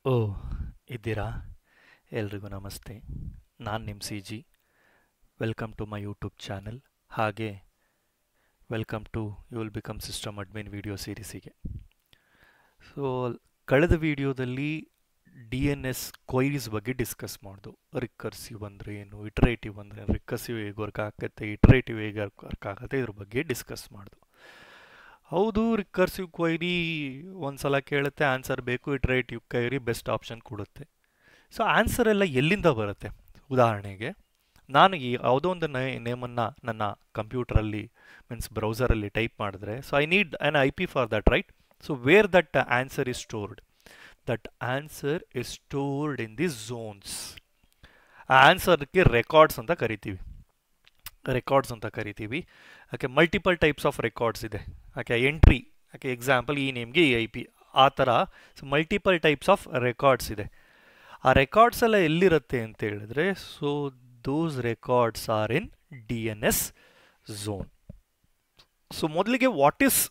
ಓ ಇದ್ದೀರಾ? ಎಲ್ರಿಗೂ ನಮಸ್ತೆ. ನಾನು ನಿಮ್ಮ C G. Welcome to my YouTube channel. ಹಾಗೆ welcome to you will become system admin video ಸೀರೀಸಿಗೆ. ಸೊ ಕಳೆದ ವಿಡಿಯೋದಲ್ಲಿ ಡಿ ಎನ್ ಎಸ್ ಕ್ವೈರೀಸ್ ಬಗ್ಗೆ ಡಿಸ್ಕಸ್ ಮಾಡ್ದು. ರಿಕರ್ಸಿವ್ ಅಂದರೆ ಏನು, ಇಟ್ರೇಟಿವ್ ಅಂದರೆ ರಿಕರ್ಸಿವ್ ಹೇಗೆ ವರ್ಕ್ ಆಗುತ್ತೆ, ಇಟ್ರೇಟಿವ್ ಹೇಗೆ ವರ್ಕ್ ಆಗುತ್ತೆ, ಇದ್ರ ಬಗ್ಗೆ ಡಿಸ್ಕಸ್ ಮಾಡ್ದು. ಹೌದು, ರಿಕರ್ಸಿವ್ ಕ್ವೈರಿ ಒಂದ್ಸಲ ಕೇಳುತ್ತೆ, ಆನ್ಸರ್ ಬೇಕು. ಇಟ್ರೇಟಿವ್ ಕ್ವೈರಿ ಬೆಸ್ಟ್ ಆಪ್ಷನ್ ಕೊಡುತ್ತೆ. ಸೊ ಆನ್ಸರ್ ಎಲ್ಲ ಎಲ್ಲಿಂದ ಬರುತ್ತೆ? ಉದಾಹರಣೆಗೆ ನಾನು ಈ ಯಾವುದೋ ಒಂದು ನೇಮನ್ನು ನನ್ನ ಕಂಪ್ಯೂಟರಲ್ಲಿ ಮೀನ್ಸ್ ಬ್ರೌಸರಲ್ಲಿ ಟೈಪ್ ಮಾಡಿದ್ರೆ, so I need an I P for that, right? So where that answer is stored? That answer is stored in the zones. ಆ ಆನ್ಸರ್ಗೆ ರೆಕಾರ್ಡ್ಸ್ ಅಂತ ಕರಿತೀವಿ. Okay, multiple types of records ಇದೆ. ಓಕೆ, ಎಂಟ್ರಿ, ಓಕೆ, ಎಕ್ಸಾಂಪಲ್ ಈ ನೇಮ್ಗೆ ಈ I P, ಆ ಥರ ಮಲ್ಟಿಪಲ್ ಟೈಪ್ಸ್ ಆಫ್ ರೆಕಾರ್ಡ್ಸ್ ಇದೆ. ಆ ರೆಕಾರ್ಡ್ಸ್ ಎಲ್ಲ ಎಲ್ಲಿರುತ್ತೆ ಅಂತ ಹೇಳಿದ್ರೆ, so those records are in D N S zone. So ಮೊದಲಿಗೆ what is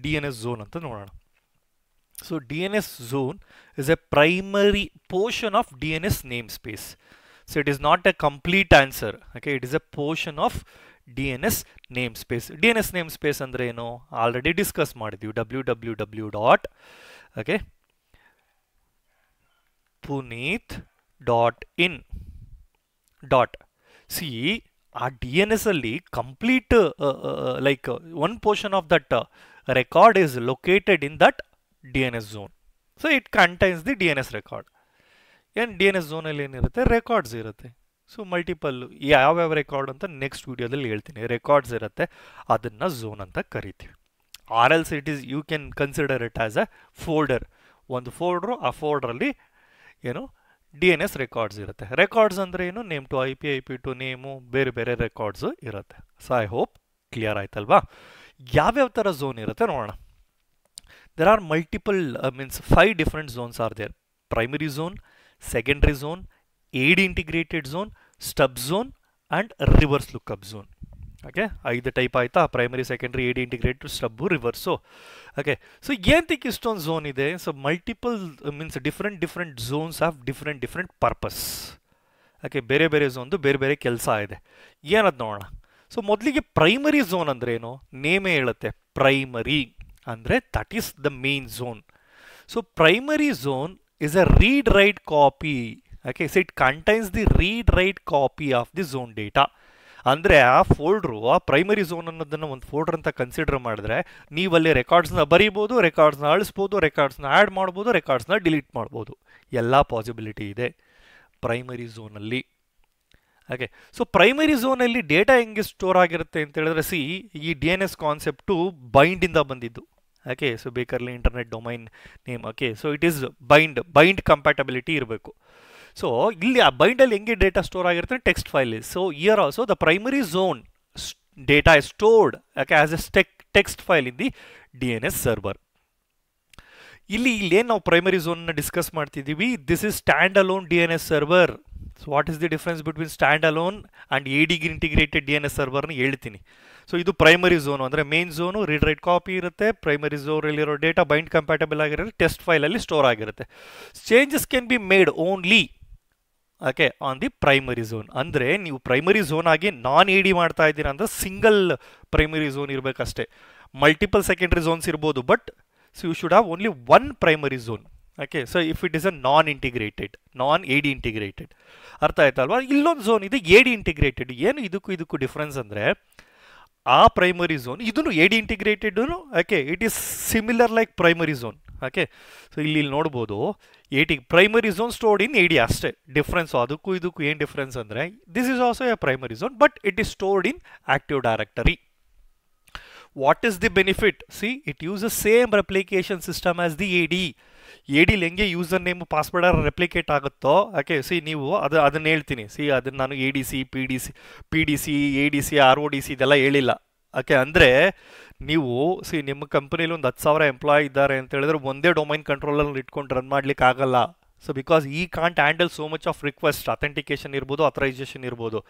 D N S zone ಅಂತ ನೋಡೋಣ. So D N S zone is a primary portion of D N S name space. So it is not a complete answer. Okay, it is a portion of DNS namespace. DNS namespace andre eno already discuss ಮಾಡಿದ್ವಿ. www dot okay puneet.in dot. See, ಆ DNS ಅಲ್ಲಿ complete like one portion of that record is located in that DNS zone. So it contains the DNS record. ಏನು D N S ಝೋನಲ್ಲಿ ಏನಿರುತ್ತೆ? Records ಇರುತ್ತೆ. So multiple ಯಾವ್ಯಾವ record ಅಂತ next ವಿಡಿಯೋದಲ್ಲಿ ಹೇಳ್ತೀನಿ. ರೆಕಾರ್ಡ್ಸ್ ಇರುತ್ತೆ, ಅದನ್ನು ಝೋನ್ ಅಂತ ಕರಿತೀವಿ. Or else it is you can consider it as a folder. ಒಂದು ಫೋಲ್ಡ್ರು, ಆ ಫೋಲ್ಡ್ರಲ್ಲಿ ಏನು ಡಿ ಎನ್ ಎಸ್ ರೆಕಾರ್ಡ್ಸ್ ಇರುತ್ತೆ. ರೆಕಾರ್ಡ್ಸ್ ಅಂದರೆ ಏನು? Name to I P to name, ಬೇರೆ ಬೇರೆ ರೆಕಾರ್ಡ್ಸು ಇರುತ್ತೆ. ಸೊ ಐ ಹೋಪ್ ಕ್ಲಿಯರ್ ಆಯ್ತಲ್ವಾ? ಯಾವ್ಯಾವ ಥರ ಝೋನ್ ಇರುತ್ತೆ ನೋಡೋಣ. There are multiple means 5 different zones are there. Primary zone, secondary zone, AD integrated zone, stub zone and reverse lookup zone. Okay, ಐದು type ಆಯ್ತಾ? Primary, secondary, AD integrated, stub, reverse. Okay, so ಏನಕ್ಕೆ ಇಷ್ಟೊಂದು zone ಇದೆ? So multiple means different zones have different purpose. Okay, ಬೇರೆ ಬೇರೆ ಝೋನ್ದು ಬೇರೆ ಬೇರೆ ಕೆಲಸ ಇದೆ. ಏನದು ನೋಡೋಣ. ಸೊ ಮೊದಲಿಗೆ ಪ್ರೈಮರಿ ಝೋನ್ ಅಂದ್ರೆ ಏನು? ನೇಮೇ ಹೇಳುತ್ತೆ, ಪ್ರೈಮರಿ ಅಂದರೆ that is the main zone. So primary zone is a read-write copy. Okay, so it contains the read-write copy of the zone data. ಅಂದರೆ ಆ ಫೋಲ್ಡ್ರು, ಆ ಪ್ರೈಮರಿ ಝೋನ್ ಅನ್ನೋದನ್ನು ಒಂದು ಫೋಲ್ಡರ್ ಅಂತ ಕನ್ಸಿಡರ್ ಮಾಡಿದ್ರೆ, ನೀವಲ್ಲಿ ರೆಕಾರ್ಡ್ಸ್ನ ಬರೀಬೋದು, ರೆಕಾರ್ಡ್ಸ್ನ ಅಳಿಸ್ಬೋದು, ರೆಕಾರ್ಡ್ಸ್ನ ಆ್ಯಡ್ ಮಾಡ್ಬೋದು, ರೆಕಾರ್ಡ್ಸ್ನ ಡಿಲೀಟ್ ಮಾಡ್ಬೋದು. ಎಲ್ಲ ಪಾಸಿಬಿಲಿಟಿ ಇದೆ ಪ್ರೈಮರಿ ಝೋನಲ್ಲಿ. ಓಕೆ, ಸೊ ಪ್ರೈಮರಿ ಝೋನಲ್ಲಿ ಡೇಟಾ ಹೆಂಗೆ ಸ್ಟೋರ್ ಆಗಿರುತ್ತೆ ಅಂತ ಹೇಳಿದ್ರೆ, ಈ ಡಿ ಎನ್ ಎಸ್ ಕಾನ್ಸೆಪ್ಟು ಬೈಂಡಿಂದ ಬಂದಿದ್ದು. Okay, so basically internet domain name. Okay, so it is BIND compatibility ಇರಬೇಕು. ಸೊ ಇಲ್ಲಿ ಆ ಬೈಂಡಲ್ಲಿ ಹೆಂಗೆ ಡೇಟಾ ಸ್ಟೋರ್ ಆಗಿರುತ್ತೆ? Text file. So here also the primary zone data is stored as a text file in the D N S server. ಇಲ್ಲೇನು ನಾವು primary ಝೋನ್ನ ಡಿಸ್ಕಸ್ ಮಾಡ್ತಿದ್ದೀವಿ? This is standalone D N S server. So what is the difference between standalone and ಎಡಿಗೆ integrated D N S ಸರ್ವರ್ನ ಹೇಳ್ತೀನಿ. So ಇದು primary zone ಅಂದರೆ main zone, read write copy ಇರುತ್ತೆ. Primary ಝೋನಲ್ಲಿರೋ data BIND compatible ಆಗಿರುತ್ತೆ, test ಫೈಲಲ್ಲಿ store ಆಗಿರುತ್ತೆ. Changes can be made only okay on the primary zone. ಅಂದರೆ ನೀವು ಪ್ರೈಮರಿ ಝೋನ್ ಆಗಿ ನಾನ್ ಎ ಡಿ ಮಾಡ್ತಾ ಇದ್ದೀರಾ ಅಂದರೆ ಸಿಂಗಲ್ ಪ್ರೈಮರಿ ಝೋನ್ ಇರಬೇಕಷ್ಟೇ. ಮಲ್ಟಿಪಲ್ ಸೆಕೆಂಡರಿ ಝೋನ್ಸ್ ಇರ್ಬೋದು, but so you should have only one primary zone. Okay, so if it is a non A D integrated. ಅರ್ಥ ಆಯ್ತಲ್ವಾ? ಇಲ್ಲೊಂದು ಝೋನ್ ಇದೆ ಎ ಡಿ ಇಂಟಿಗ್ರೇಟೆಡ್. ಏನು ಇದಕ್ಕೂ ಡಿಫ್ರೆನ್ಸ್ ಅಂದರೆ, ಆ ಪ್ರೈಮರಿ ಝೋನ್ ಇದನ್ನು A D integrated. Okay, it is similar like primary zone. Okay, so ಇಲ್ಲಿ ನೋಡ್ಬೋದು primary zone stored in A D ಅಷ್ಟೇ. ಡಿಫ್ರೆನ್ಸು ಅದಕ್ಕೂ ಏನು ಡಿಫ್ರೆನ್ಸ್ ಅಂದರೆ, this is also a primary zone but it is stored in active directory. What is the benefit? It uses same replication system as the A D. A ಡಿಲಿ ಹೆಂಗೆ user name password replicate ಆಗುತ್ತೋ, okay, ನೀವು ಅದನ್ನು ಹೇಳ್ತೀನಿ. ಅದನ್ನು ನಾನು A D C, P D C, A D C, R O D C ಇದೆಲ್ಲ ಹೇಳಿಲ್ಲ. ಓಕೆ, ಅಂದರೆ ನೀವು ನಿಮ್ಮ ಕಂಪನಿಲಿ ಒಂದು 10,000 ಎಂಪ್ಲಾಯ್ ಇದ್ದಾರೆ ಅಂತ ಹೇಳಿದ್ರೆ ಒಂದೇ ಡೊಮೈನ್ ಕಂಟ್ರೋಲಲ್ಲಿ ಇಟ್ಕೊಂಡು ರನ್ ಮಾಡ್ಲಿಕ್ಕೆ ಆಗಲ್ಲ. ಸೊ ಬಿಕಾಸ್ ಈ can't handle so much of request, authentication ಇರ್ಬೋದು, ಅಥರೈಸೇಷನ್ ಇರ್ಬೋದು.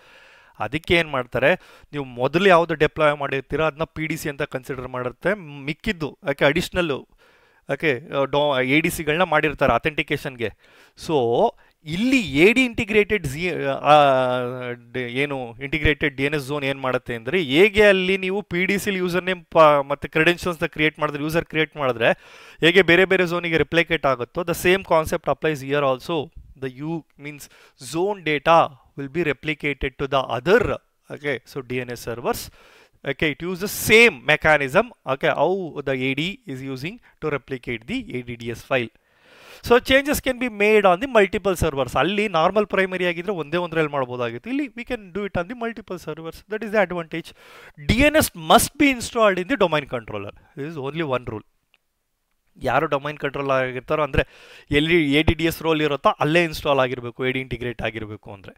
ಅದಕ್ಕೆ ಏನು ಮಾಡ್ತಾರೆ, ನೀವು ಮೊದಲು ಯಾವುದು ಡೆಪ್ಲಾಯ್ ಮಾಡಿರ್ತೀರೋ ಅದನ್ನ ಪಿ ಡಿ ಸಿ ಅಂತ ಕನ್ಸಿಡರ್ ಮಾಡುತ್ತೆ. ಮಿಕ್ಕಿದ್ದು ಯಾಕೆ ಅಡಿಷ್ನಲ್ಲು ಓಕೆ ಎ ಡಿ ಸಿಗಳನ್ನ ಮಾಡಿರ್ತಾರೆ ಅಥೆಂಟಿಕೇಶನ್ಗೆ. ಸೊ ಇಲ್ಲಿ ಎ ಡಿ ಇಂಟಿಗ್ರೇಟೆಡ್ ಏನು integrated D N S zone ಏನು ಮಾಡುತ್ತೆ ಅಂದರೆ, ಹೇಗೆ ಅಲ್ಲಿ ನೀವು ಪಿ ಡಿ ಸಿಲಿ ಯೂಸರ್ ನೇಮ್ ಮತ್ತು ಕ್ರೆಡೆನ್ಷಿಯಲ್ಸ್ನ ಕ್ರಿಯೇಟ್ ಮಾಡಿದ್ರೆ, ಯೂಸರ್ ಕ್ರಿಯೇಟ್ ಮಾಡಿದ್ರೆ ಹೇಗೆ ಬೇರೆ ಬೇರೆ ಝೋನಿಗೆ ರಿಪ್ಲಿಕೇಟ್ ಆಗುತ್ತೋ, the same concept applies here also. The you means zone data will be replicated to the other, okay, so DNS servers, okay, it uses the same mechanism, okay, how the AD is using to replicate the ADDS file. So changes can be made on the multiple servers. ಅಲ್ಲಿ normal primary ಆಗಿದ್ರೆ ಒಂದೇ ಒಂದರಲ್ಲಿ ಮಾಡ್ಬೋದಾಗಿತ್ತು, ಇಲ್ಲಿ we can do it on the multiple servers. That is the advantage. DNS must be installed in the domain controller. This is only one rule. ಯಾರು domain control ಆಗಿರ್ತಾರೋ ಅಂದರೆ ಎಲ್ಲಿ A D D S role ಇರುತ್ತೋ ಅಲ್ಲೇ install ಆಗಿರಬೇಕು, A D integrate ಆಗಿರಬೇಕು ಅಂದರೆ.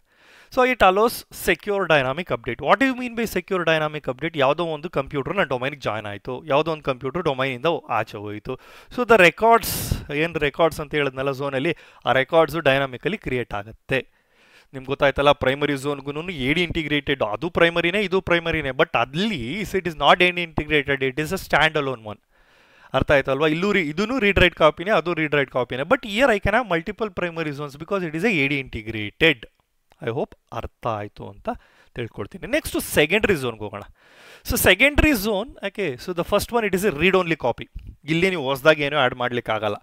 So it allows secure dynamic update. What you mean by secure dynamic update? ಯಾವುದೋ ಒಂದು ಕಂಪ್ಯೂಟರ್ ನನ್ನ ಡೊಮೈನ್ಗೆ ಜಾಯ್ನ್ ಆಯಿತು, ಯಾವುದೋ ಒಂದು ಕಂಪ್ಯೂಟರ್ ಡೊಮೈನಿಂದ ಆಚೆ ಹೋಯಿತು. ಸೊ ದ ರೆಕಾರ್ಡ್ಸ್, ಏನು ರೆಕಾರ್ಡ್ಸ್ ಅಂತ ಹೇಳಿದ್ನಲ್ಲ ಝೋನಲ್ಲಿ, ಆ ರೆಕಾರ್ಡ್ಸು ಡೈನಾಮಿಕಲಿ ಕ್ರಿಯೇಟ್ ಆಗುತ್ತೆ. ನಿಮ್ಗೆ ಗೊತ್ತಾಯ್ತಲ್ಲ, ಪ್ರೈಮರಿ ಝೋನ್ಗೂ ಎ ಡಿ ಇಂಟಿಗ್ರೇಟೆಡ್, ಅದು ಪ್ರೈಮರಿನೇ ಇದು ಪ್ರೈಮರಿನೇ, ಬಟ್ ಅಲ್ಲಿ it is not A D integrated, it is a stand alone one. ಅರ್ಥ ಆಯ್ತಲ್ವಾ? ಇಲ್ಲೂ ಇದೂ ರೀಡ್ ರೈಟ್ ಕಾಪಿನೇ, ಅದು ರೀಡ್ ರೈಟ್ ಕಾಪಿನೇ, but here I can have multiple primary zones because it is A D integrated. I hope ಅರ್ಥ ಆಯಿತು ಅಂತ ತಿಳ್ಕೊಳ್ತೀನಿ. ನೆಕ್ಸ್ಟ್ ಸೆಕೆಂಡ್ರಿ ಝೋನ್ಗೆ ಹೋಗೋಣ. So secondary zone, okay, so the first one it is a read only copy. ಇಲ್ಲಿ ನೀವು ಹೊಸದಾಗಿ ಏನೂ ಆ್ಯಡ್ ಮಾಡ್ಲಿಕ್ಕಾಗಲ್ಲ.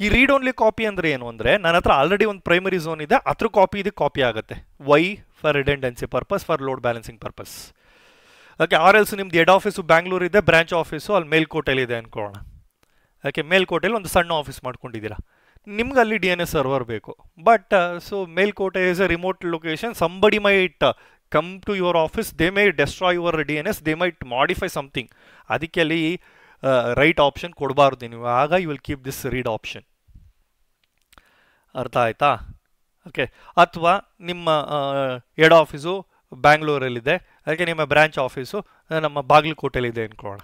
ಈ ರೀಡ್ ಓನ್ಲಿ ಕಾಪಿ ಅಂದರೆ ಏನು ಅಂದರೆ, ನನ್ನ ಹತ್ರ ಆಲ್ರೆಡಿ ಒಂದು ಪ್ರೈಮರಿ ಝೋನ್ ಇದೆ, ಅದ್ರ ಕಾಪಿ ಇದಕ್ಕೆ ಕಾಪಿ ಆಗುತ್ತೆ. Why? For redundancy purpose, for load balancing purpose. Okay, or else ನಿಮ್ದು ಹೆಡ್ ಆಫೀಸು ಬ್ಯಾಂಗ್ಳೂರ್ ಇದೆ, ಬ್ರಾಂಚ್ ಆಫೀಸು ಅಲ್ಲಿ ಮೇಲ್ಕೋಟೆಯಲ್ಲಿ ಇದೆ ಅನ್ಕೊಳ್ಳೋಣ. ಓಕೆ, ಮೇಲ್ಕೋಟೆಯಲ್ಲಿ ಒಂದು ಸಣ್ಣ ಆಫೀಸ್ ಮಾಡ್ಕೊಂಡಿದ್ದೀರಾ, ನಿಮ್ಗೆ ಅಲ್ಲಿ ಡಿ ಎನ್ ಎಸ್ ಸರ್ವರ್ ಬೇಕು. But so Melkote is a remote location, somebody might come to your office, they may destroy your D N S, they might modify something. ಅದಕ್ಕೆ ಅಲ್ಲಿ ರೈಟ್ ಆಪ್ಷನ್ ಕೊಡಬಾರ್ದು ನೀವು, ಆಗ you will keep this read option. ಅರ್ಥ ಆಯ್ತಾ? Okay, ಅಥವಾ ನಿಮ್ಮ head office ಬ್ಯಾಂಗ್ಳೂರಲ್ಲಿದೆ, ಅದಕ್ಕೆ ನಿಮ್ಮ ಬ್ರಾಂಚ್ ಆಫೀಸು ನಮ್ಮ ಬಾಗಲಕೋಟೆಯಲ್ಲಿದೆ ಅಂದ್ಕೊಳ್ಳೋಣ.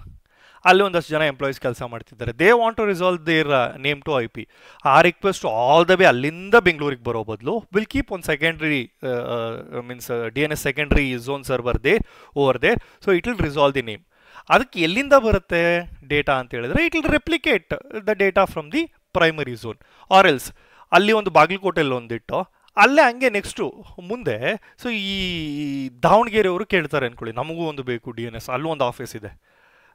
ಅಲ್ಲಿ ಒಂದಷ್ಟು ಜನ ಎಂಪ್ಲಾಯೀಸ್ ಕೆಲಸ ಮಾಡ್ತಿದ್ದಾರೆ. They want to resolve their name to I P. ಆ ರಿಕ್ವೆಸ್ಟ್ ಆಲ್ ದ ವೇ ಅಲ್ಲಿಂದ ಬೆಂಗಳೂರಿಗೆ ಬರೋ ಬದಲು ವಿಲ್ ಕೀಪ್ ಒಂದು secondary means D N S secondary zone server there over there. So it will resolve the name. ಅದಕ್ಕೆ ಎಲ್ಲಿಂದ ಬರುತ್ತೆ data ಅಂತ ಹೇಳಿದ್ರೆ, it will replicate the data from the primary zone. Or else ಅಲ್ಲಿ ಒಂದು ಬಾಗಲಕೋಟೆಯಲ್ಲಿ ಒಂದಿಟ್ಟು ಅಲ್ಲೇ ಹಂಗೆ ನೆಕ್ಸ್ಟು ಮುಂದೆ. ಸೊ ಈ ದಾವಣಗೆರೆಯವರು ಕೇಳ್ತಾರೆ ಅಂದ್ಕೊಳ್ಳಿ, ನಮಗೂ ಒಂದು ಬೇಕು ಡಿ ಎನ್ ಎಸ್, ಅಲ್ಲೂ ಒಂದು ಆಫೀಸ್ ಇದೆ.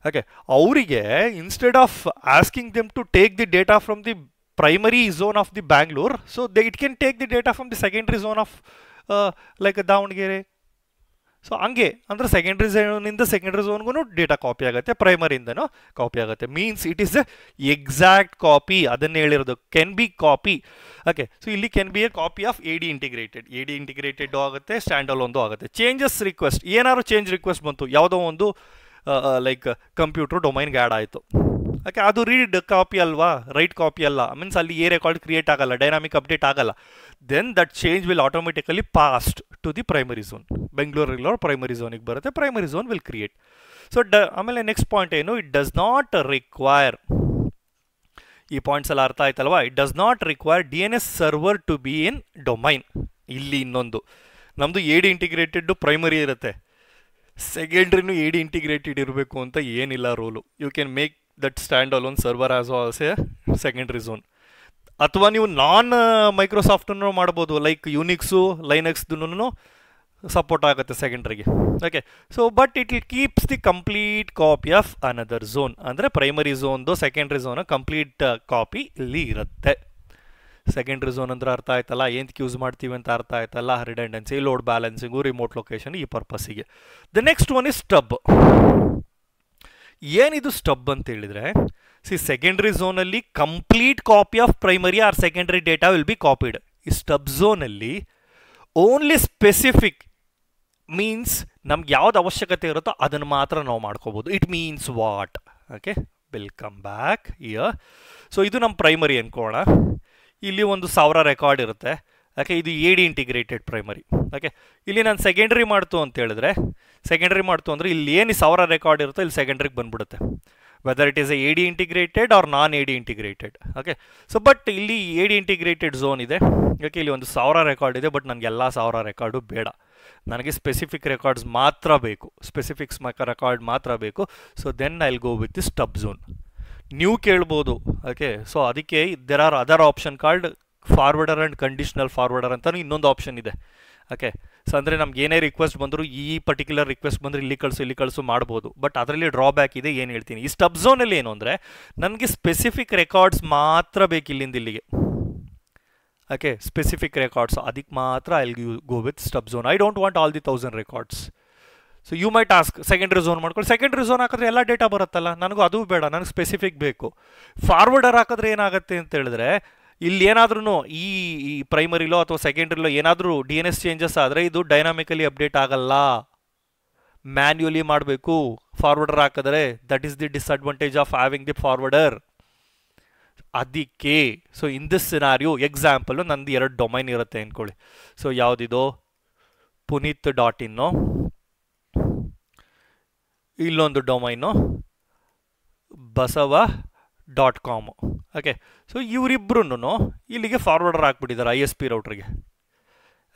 ಓಕೆ, ಅವರಿಗೆ instead of asking them to take the data from the primary zone of the Bangalore, so they it can take the data from the secondary zone of like Davangere. So ಹಂಗೆ ಅಂದರೆ secondary ಝೋನಿಂದ secondary ಝೋನ್ಗೂ data copy ಆಗುತ್ತೆ, ಪ್ರೈಮರಿಯಿಂದನೂ copy ಆಗುತ್ತೆ. Means it is a exact copy. ಅದನ್ನೇ ಹೇಳಿರೋದು, can be copy. Okay, so ಇಲ್ಲಿ can be a copy of A D integrated. A D integrated ಆಗುತ್ತೆ, ಸ್ಟ್ಯಾಂಡ್ ಅಲೋನ್ದು ಆಗುತ್ತೆ. ಚೇಂಜಸ್ ರಿಕ್ವೆಸ್ಟ್, ಏನಾದ್ರು ಚೇಂಜ್ ರಿಕ್ವೆಸ್ಟ್ ಬಂತು, ಯಾವುದೋ ಒಂದು ಲೈಕ್ ಕಂಪ್ಯೂಟರ್ ಡೊಮೈನ್ಗೆ ಆ್ಯಡ್ ಆಯಿತು. ಓಕೆ, ಅದು ರೀಡ್ ಕಾಪಿ ಅಲ್ವಾ, ರೈಟ್ ಕಾಪಿ ಅಲ್ಲ. ಮೀನ್ಸ್ ಅಲ್ಲಿ ಎ ರೆಕಾರ್ಡ್ ಕ್ರಿಯೇಟ್ ಆಗಲ್ಲ, ಡೈನಾಮಿಕ್ ಅಪ್ಡೇಟ್ ಆಗಲ್ಲ. Then that change will automatically passed to the primary zone. ಬೆಂಗಳೂರಿರೋ ಪ್ರೈಮರಿ ಝೋನಿಗೆ ಬರುತ್ತೆ, primary zone will create. So ಆಮೇಲೆ ನೆಕ್ಸ್ಟ್ ಪಾಯಿಂಟ್ ಏನು, ಇಟ್ ಡಸ್ ನಾಟ್ ರಿಕ್ವೈರ್, ಈ ಪಾಯಿಂಟ್ಸ್ ಎಲ್ಲ ಅರ್ಥ ಆಯ್ತಲ್ವಾ? It does not require D N S server to be in domain. ಇಲ್ಲಿ ಇನ್ನೊಂದು, ನಮ್ಮದು ಎ ಡಿ ಇಂಟಿಗ್ರೇಟೆಡ್ ಪ್ರೈಮರಿ ಇರುತ್ತೆ, ಸೆಕೆಂಡ್ರಿನೂ ಎ ಡಿ ಇಂಟಿಗ್ರೇಟೆಡ್ ಇರಬೇಕು ಅಂತ ಏನಿಲ್ಲ rule. You can make that stand alone server as also a secondary zone. ಅಥವಾ ನೀವು ನಾನ್ ಮೈಕ್ರೋಸಾಫ್ಟನ್ನು ಮಾಡ್ಬೋದು, ಲೈಕ್ ಯುನಿಕ್ಸು ಲೈನಕ್ಸ್ದು ಸಪೋರ್ಟ್ ಆಗುತ್ತೆ ಸೆಕೆಂಡ್ರಿಗೆ. Okay, so but it will keeps the complete copy of another zone. ಅಂದರೆ ಪ್ರೈಮರಿ ಝೋನ್ದು ಸೆಕೆಂಡ್ರಿ ಝೋನ್ ಕಂಪ್ಲೀಟ್ ಕಾಪಿ ಇಲ್ಲಿ ಇರುತ್ತೆ. ಸೆಕೆಂಡ್ರಿ ಝೋನ್ ಅಂದ್ರೆ ಅರ್ಥ ಆಯ್ತಲ್ಲ, ಏನಕ್ಕೆ ಯೂಸ್ ಮಾಡ್ತೀವಿ ಅಂತ ಅರ್ಥ ಆಯ್ತಲ್ಲ, redundancy, load balancing, remote location, ಈ ಪರ್ಪಸ್ಸಿಗೆ. The next one is stub. ಏನಿದು ಸ್ಟಬ್ ಅಂತ ಹೇಳಿದ್ರೆ, ಸಿ ಸೆಕೆಂಡ್ರಿ ಝೋನಲ್ಲಿ complete copy of primary or secondary data will be copied. ಈ ಸ್ಟಬ್ ಝೋನಲ್ಲಿ ಓನ್ಲಿ ಸ್ಪೆಸಿಫಿಕ್ ಮೀನ್ಸ್ ನಮ್ಗೆ ಯಾವ್ದು ಅವಶ್ಯಕತೆ ಇರುತ್ತೋ ಅದನ್ನು ಮಾತ್ರ ನಾವು ಮಾಡ್ಕೋಬೋದು. It means what? Okay, welcome back here. So ಇದು ನಮ್ಮ ಪ್ರೈಮರಿ ಅನ್ಕೋಣ. ಇಲ್ಲಿ ಒಂದು 1000 ರೆಕಾರ್ಡ್ ಇರುತ್ತೆ. ಓಕೆ, ಇದು A D integrated primary. Okay, ಇಲ್ಲಿ ನಾನು ಸೆಕೆಂಡ್ರಿ ಮಾಡ್ತು ಅಂತ ಹೇಳಿದ್ರೆ, ಸೆಕೆಂಡ್ರಿ ಮಾಡ್ತು ಅಂದರೆ ಇಲ್ಲಿ ಏನು 1000 ರೆಕಾರ್ಡ್ ಇರುತ್ತೋ ಇಲ್ಲಿ ಸೆಕೆಂಡ್ರಿಗೆ ಬಂದ್ಬಿಡುತ್ತೆ, whether it is A D integrated or non A D integrated. Okay, so but ಇಲ್ಲಿ ಎ ಡಿ ಇಂಟಿಗ್ರೇಟೆಡ್ ಝೋನ್ ಇದೆ. ಓಕೆ, ಇಲ್ಲಿ ಒಂದು 1000 ರೆಕಾರ್ಡ್ ಇದೆ, ಬಟ್ ನನಗೆ ಎಲ್ಲ 1000 ರೆಕಾರ್ಡು ಬೇಡ, ನನಗೆ ಸ್ಪೆಸಿಫಿಕ್ ರೆಕಾರ್ಡ್ಸ್ ಮಾತ್ರ ಬೇಕು, ಸ್ಪೆಸಿಫಿಕ್ಸ್ ರೆಕಾರ್ಡ್ ಮಾತ್ರ ಬೇಕು. So then I will go with the stub zone. ನೀವು ಕೇಳ್ಬೋದು. ಓಕೆ, ಸೊ ಅದಕ್ಕೆ there are other option called forwarder and conditional forwarder ಅಂತಲೂ ಇನ್ನೊಂದು ಆಪ್ಷನ್ ಇದೆ. ಓಕೆ, ಸೊ ಅಂದರೆ ನಮ್ಗೆ ಏನೇ ರಿಕ್ವೆಸ್ಟ್ ಬಂದರೂ ಈ ಪರ್ಟಿಕ್ಯುಲರ್ ರಿಕ್ವೆಸ್ಟ್ ಬಂದರೆ ಇಲ್ಲಿ ಕಳಿಸು ಮಾಡ್ಬೋದು. ಬಟ್ ಅದರಲ್ಲಿ ಡ್ರಾಬ್ಯಾಕ್ ಇದೆ, ಏನು ಹೇಳ್ತೀನಿ. ಈ ಸ್ಟಬ್ ಝೋನಲ್ಲಿ ಏನು ಅಂದರೆ ನನಗೆ ಸ್ಪೆಸಿಫಿಕ್ ರೆಕಾರ್ಡ್ಸ್ ಮಾತ್ರ ಬೇಕು ಇಲ್ಲಿಂದ ಇಲ್ಲಿಗೆ. ಓಕೆ, ಸ್ಪೆಸಿಫಿಕ್ ರೆಕಾರ್ಡ್ಸ್ ಅದಕ್ಕೆ ಮಾತ್ರ I will go with stub zone. I don't want all the 1000 records. So you may task secondary zone ಮಾಡ್ಕೊಳ್ಳಿ. ಸೆಕೆಂಡ್ರಿ ಝೋನ್ ಹಾಕಿದ್ರೆ ಎಲ್ಲ ಡೇಟಾ ಬರುತ್ತಲ್ಲ, ನನಗೂ ಅದು ಬೇಡ, ನನಗೆ ಸ್ಪೆಸಿಫಿಕ್ ಬೇಕು. ಫಾರ್ವರ್ಡರ್ ಹಾಕಿದ್ರೆ ಏನಾಗುತ್ತೆ ಅಂತ ಹೇಳಿದ್ರೆ, ಇಲ್ಲಿ ಏನಾದ್ರೂ ಈ ಪ್ರೈಮರಿಲೋ ಅಥವಾ ಸೆಕೆಂಡ್ರಿಲೋ ಏನಾದರೂ DNS ಚೇಂಜಸ್ ಆದರೆ ಇದು ಡೈನಾಮಿಕಲಿ ಅಪ್ಡೇಟ್ ಆಗಲ್ಲ, ಮ್ಯಾನ್ಯುಯಲಿ ಮಾಡಬೇಕು ಫಾರ್ವರ್ಡರ್ ಹಾಕಿದ್ರೆ. That is the disadvantage of having the forwarder. ಅದಕ್ಕೆ so in this scenario example ನಂದು 2 ಡೊಮೈನ್ ಇರುತ್ತೆ ಅಂದ್ಕೊಳ್ಳಿ. ಸೊ ಯಾವುದಿದು ಪುನೀತ್.in, ಇಲ್ಲೊಂದು ಡೊಮೈನು ಬಸವ.com. ಓಕೆ, ಸೊ ಇವರಿಬ್ರು ಇಲ್ಲಿಗೆ ಫಾರ್ವರ್ಡರ್ ಹಾಕ್ಬಿಟ್ಟಿದ್ದಾರೆ ISP ರೌಟ್ರಿಗೆ.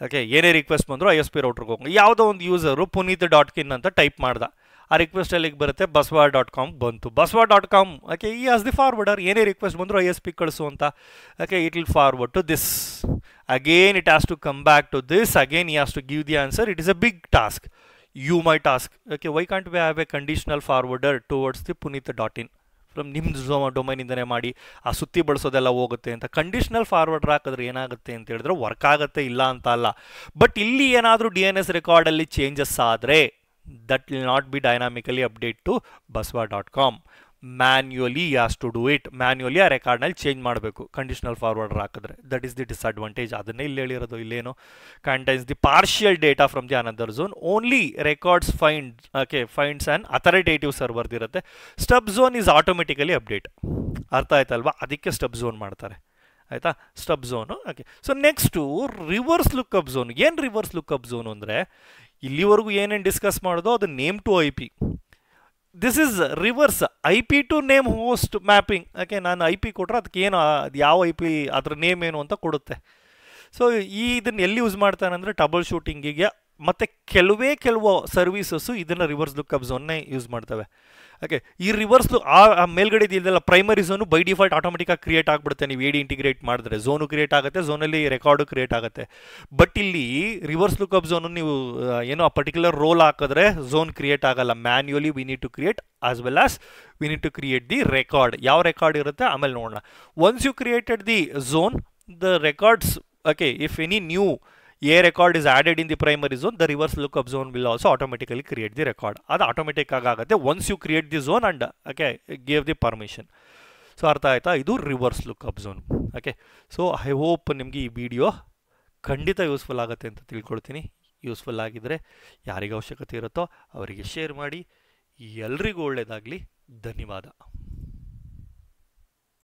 ಓಕೆ, ಏನೇ ರಿಕ್ವೆಸ್ಟ್ ಬಂದರೂ ISP ರೌಟ್ರಿಗೆ ಹೋಗಿ ಯಾವುದೋ ಒಂದು ಯೂಸರು ಪುನೀತ್.in ಅಂತ ಟೈಪ್ ಮಾಡ್ದ, ಆ ರಿಕ್ವೆಸ್ಟ್ ಎಲ್ಲಿಗೆ ಬರುತ್ತೆ ಬಸವ.com ಬಂತು. ಬಸವ.com ಓಕೆ ಈ ಆಸ್ ದಿ ಫಾರ್ವರ್ಡರ್, ಏನೇ ರಿಕ್ವೆಸ್ಟ್ ಬಂದರೂ ISP ಕಳಿಸು ಅಂತ. Okay, it will forward to this. Again it has to come back to this, again he has to give the answer. It is a big task. You my task. Okay, why can't we have a conditional forwarder towards the punith.in from ನಿಮ್ಮ ಡೊಮೈನಿಂದನೇ ಮಾಡಿ ಆ ಸುತ್ತಿ ಬಳಸೋದೆಲ್ಲ ಹೋಗುತ್ತೆ ಅಂತ. Conditional forwarder ಹಾಕಿದ್ರೆ ಏನಾಗುತ್ತೆ ಅಂತ ಹೇಳಿದ್ರೆ ವರ್ಕ್ ಆಗುತ್ತೆ, ಇಲ್ಲ ಅಂತ ಅಲ್ಲ. ಬಟ್ ಇಲ್ಲಿ ಏನಾದರೂ DNS ರೆಕಾರ್ಡಲ್ಲಿ ಚೇಂಜಸ್ ಆದರೆ that will not be dynamically update to ಬಸವ.com. Manually has to do it. Manually ಆ ರೆಕಾರ್ಡ್ನಲ್ಲಿ ಚೇಂಜ್ ಮಾಡಬೇಕು ಕಂಡೀಷನಲ್ ಫಾರ್ವರ್ಡರ್ ಹಾಕಿದ್ರೆ. That is the disadvantage. ಅದನ್ನೇ ಇಲ್ಲಿ ಹೇಳಿರೋದು. ಇಲ್ಲೇನು contains the partial data from the another zone, only records finds and authoritative ಸರ್ವರ್ದು ಇರುತ್ತೆ. Stub zone is automatically update. ಅರ್ಥ ಆಯ್ತಲ್ವಾ? ಅದಕ್ಕೆ ಸ್ಟಬ್ ಝೋನ್ ಮಾಡ್ತಾರೆ. ಆಯಿತಾ, stub zone. Okay, so next reverse lookup zone. ಏನು ರಿವರ್ಸ್ ಲುಕ್ಅಪ್ ಝೋನು ಅಂದರೆ, ಇಲ್ಲಿವರೆಗೂ ಏನೇನು ಡಿಸ್ಕಸ್ ಮಾಡೋದು ಅದು name to IP. This is reverse IP to name host mapping. ಯಾಕೆ ನಾನು IP ಕೊಟ್ಟರೆ ಅದಕ್ಕೆ ಏನು, ಅದು ಯಾವ IP ಅದ್ರ ನೇಮ್ ಏನು ಅಂತ ಕೊಡುತ್ತೆ. ಸೊ ಇದನ್ನು ಎಲ್ಲಿ ಯೂಸ್ ಮಾಡ್ತಾನೆ ಅಂದರೆ ಟ್ರಬಲ್ ಶೂಟಿಂಗಿಗೆ, ಮತ್ತು ಕೆಲವು ಸರ್ವೀಸಸ್ಸು ಇದನ್ನು ರಿವರ್ಸ್ ಲುಕ್ಅಪ್ ಝೋನ್ನೇ ಯೂಸ್ ಮಾಡ್ತವೆ. ಓಕೆ, ಈ ರಿವರ್ಸ್ ಆ ಮೇಲ್ಗಡೆ ಇದೆಲ್ಲ ಪ್ರೈಮರಿ ಝೋನು ಬೈ ಡಿಫಾಲ್ಟ್ ಆಟೋಮೆಟಿಕ್ಕಾಗಿ ಕ್ರಿಯೇಟ್ ಆಗಿಬಿಡುತ್ತೆ. ನೀವು AD ಇಂಟಿಗ್ರೇಟ್ ಮಾಡಿದ್ರೆ ಝೋನು ಕ್ರಿಯೇಟ್ ಆಗುತ್ತೆ, ಝೋನಲ್ಲಿ ರೆಕಾರ್ಡು ಕ್ರಿಯೇಟ್ ಆಗುತ್ತೆ. ಬಟ್ ಇಲ್ಲಿ ರಿವರ್ಸ್ ಲುಕ್ಅಪ್ ಝೋನು ನೀವು ಏನೋ ಆ ಪರ್ಟಿಕ್ಯುಲರ್ ರೋಲ್ ಹಾಕಿದ್ರೆ ಝೋನ್ ಕ್ರಿಯೇಟ್ ಆಗಲ್ಲ. Manually we need to create as well as we need to create the record. ಯಾವ ರೆಕಾರ್ಡ್ ಇರುತ್ತೆ ಆಮೇಲೆ ನೋಡೋಣ. Once you created the zone, the records, okay, if any new a record is added in the primary zone, the reverse lookup zone will also automatically create the record. ಅದು automatic ಆಗುತ್ತೆ once you create the zone and okay give the permission. So ಅರ್ಥ ಆಯ್ತಾ? ಇದು reverse lookup zone. Okay, so I hope ನಿಮಗೆ ಈ video ಖಂಡಿತ useful ಆಗುತ್ತೆ ಅಂತ ತಿಳ್ಕೊಳ್ತೀನಿ. ಯೂಸ್ಫುಲ್ ಆಗಿದ್ದರೆ ಯಾರಿಗೆ ಅವಶ್ಯಕತೆ ಇರುತ್ತೋ ಅವರಿಗೆ ಶೇರ್ ಮಾಡಿ. ಎಲ್ರಿಗೂ ಒಳ್ಳೆಯದಾಗಲಿ. ಧನ್ಯವಾದ.